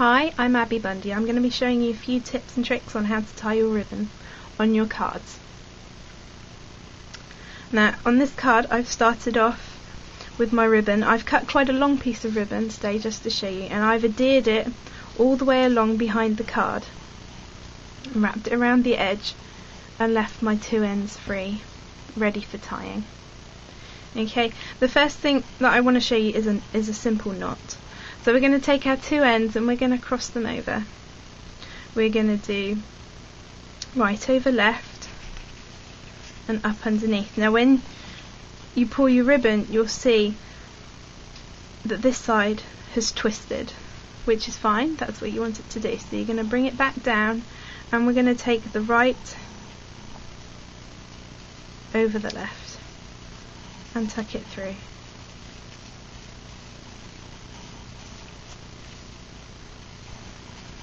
Hi, I'm Abby Bundy. I'm going to be showing you a few tips and tricks on how to tie your ribbon on your cards. Now, on this card I've started off with my ribbon. I've cut quite a long piece of ribbon today just to show you, and I've adhered it all the way along behind the card and wrapped it around the edge and left my two ends free, ready for tying. Okay, the first thing that I want to show you is a simple knot. So we're going to take our two ends and we're going to cross them over. We're going to do right over left and up underneath. Now when you pull your ribbon, you'll see that this side has twisted, which is fine, that's what you want it to do. So you're going to bring it back down and we're going to take the right over the left and tuck it through.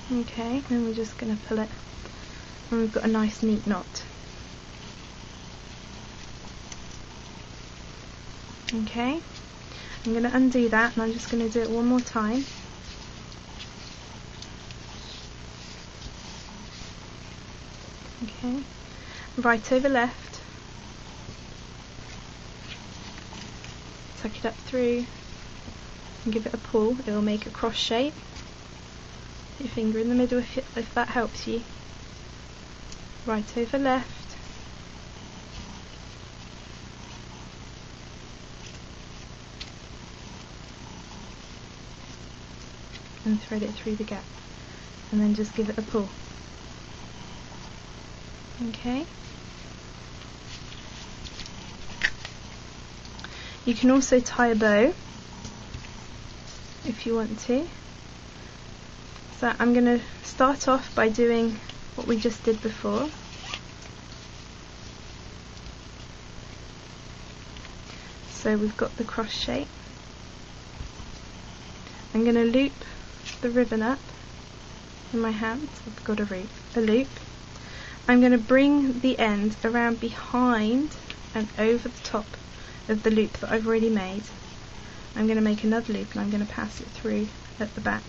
Okay, then we're just going to pull it and we've got a nice neat knot. Okay, I'm going to undo that and I'm just going to do it one more time. Okay, right over left, tuck it up through and give it a pull. It will make a cross shape. Put your finger in the middle if that helps you. Right over left, and thread it through the gap, and then just give it a pull. Okay. You can also tie a bow if you want to. So I'm going to start off by doing what we just did before. So we've got the cross shape. I'm going to loop the ribbon up in my hands. I've got a loop. I'm going to bring the end around behind and over the top of the loop that I've already made. I'm going to make another loop and I'm going to pass it through at the back.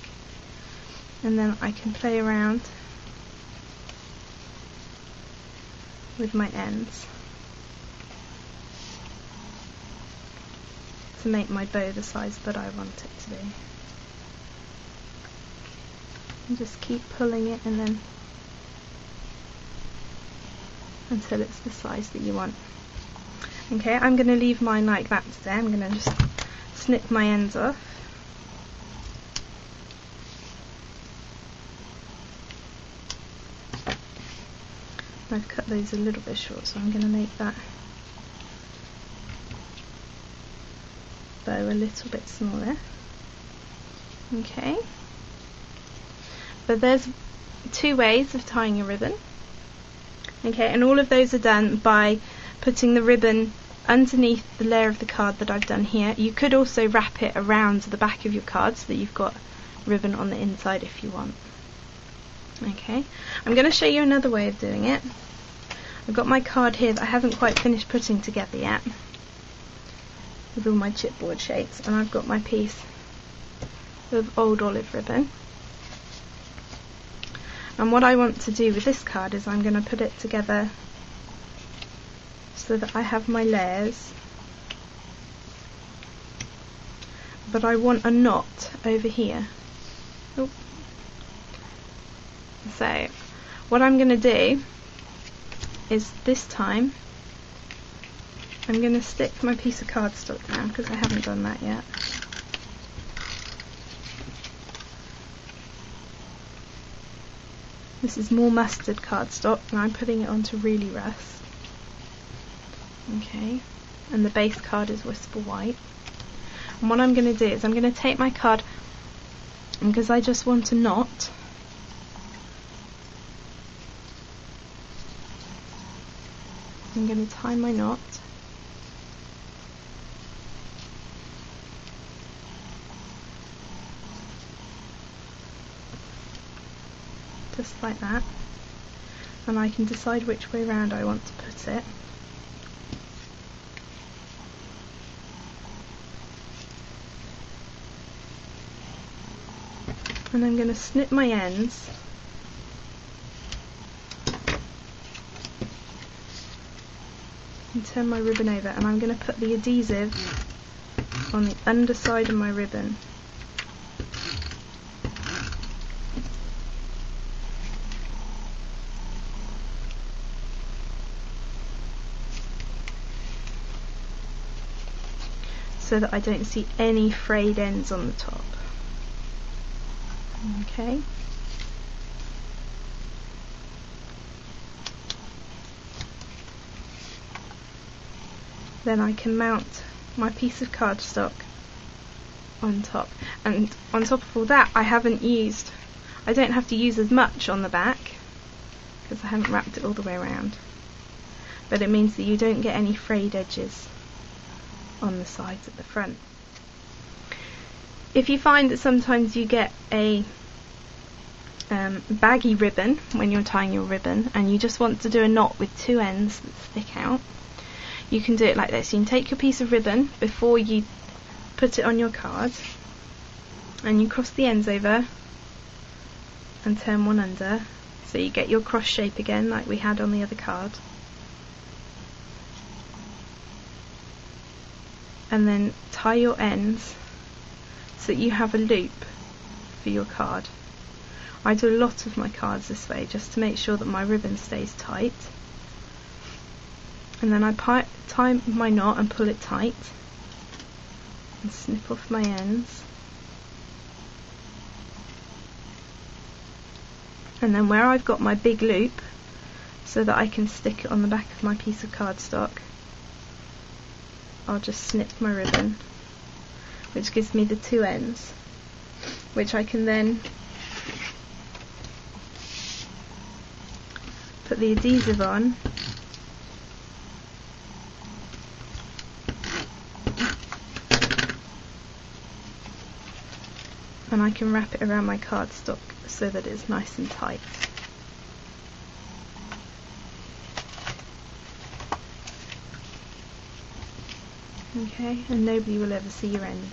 And then I can play around with my ends to make my bow the size that I want it to be. And just keep pulling it and then until it's the size that you want. Okay, I'm going to leave mine like that today. I'm going to just snip my ends off. I've cut those a little bit short, so I'm going to make that bow a little bit smaller. Okay, but there's two ways of tying a ribbon. Okay, and all of those are done by putting the ribbon underneath the layer of the card that I've done here. You could also wrap it around the back of your card so that you've got ribbon on the inside if you want. Okay, I'm going to show you another way of doing it. I've got my card here that I haven't quite finished putting together yet with all my chipboard shapes, and I've got my piece of old olive ribbon. And what I want to do with this card is I'm going to put it together so that I have my layers, but I want a knot over here. Oop. So what I'm going to do is this time I'm going to stick my piece of cardstock down because I haven't done that yet. This is more mustard cardstock and I'm putting it onto really rust. Okay, and the base card is Whisper White. And what I'm going to do is I'm going to take my card, and because I just want a knot, I'm going to tie my knot. Just like that. And I can decide which way round I want to put it. and I'm going to snip my ends and turn my ribbon over, and I'm going to put the adhesive on the underside of my ribbon. So that I don't see any frayed ends on the top. Okay. Then I can mount my piece of cardstock on top, and on top of all that I don't have to use as much on the back because I haven't wrapped it all the way around, but it means that you don't get any frayed edges on the sides at the front. If you find that sometimes you get a baggy ribbon when you're tying your ribbon and you just want to do a knot with two ends that stick out, you can do it like this. You can take your piece of ribbon before you put it on your card, and you cross the ends over and turn one under, so you get your cross shape again like we had on the other card. And then tie your ends so that you have a loop for your card. I do a lot of my cards this way just to make sure that my ribbon stays tight. And then I tie my knot and pull it tight and snip off my ends. And then where I've got my big loop so that I can stick it on the back of my piece of cardstock, I'll just snip my ribbon, which gives me the two ends, which I can then put the adhesive on and I can wrap it around my cardstock so that it's nice and tight. Okay, and nobody will ever see your ends.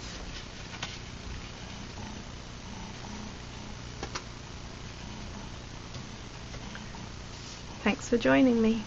Thanks for joining me.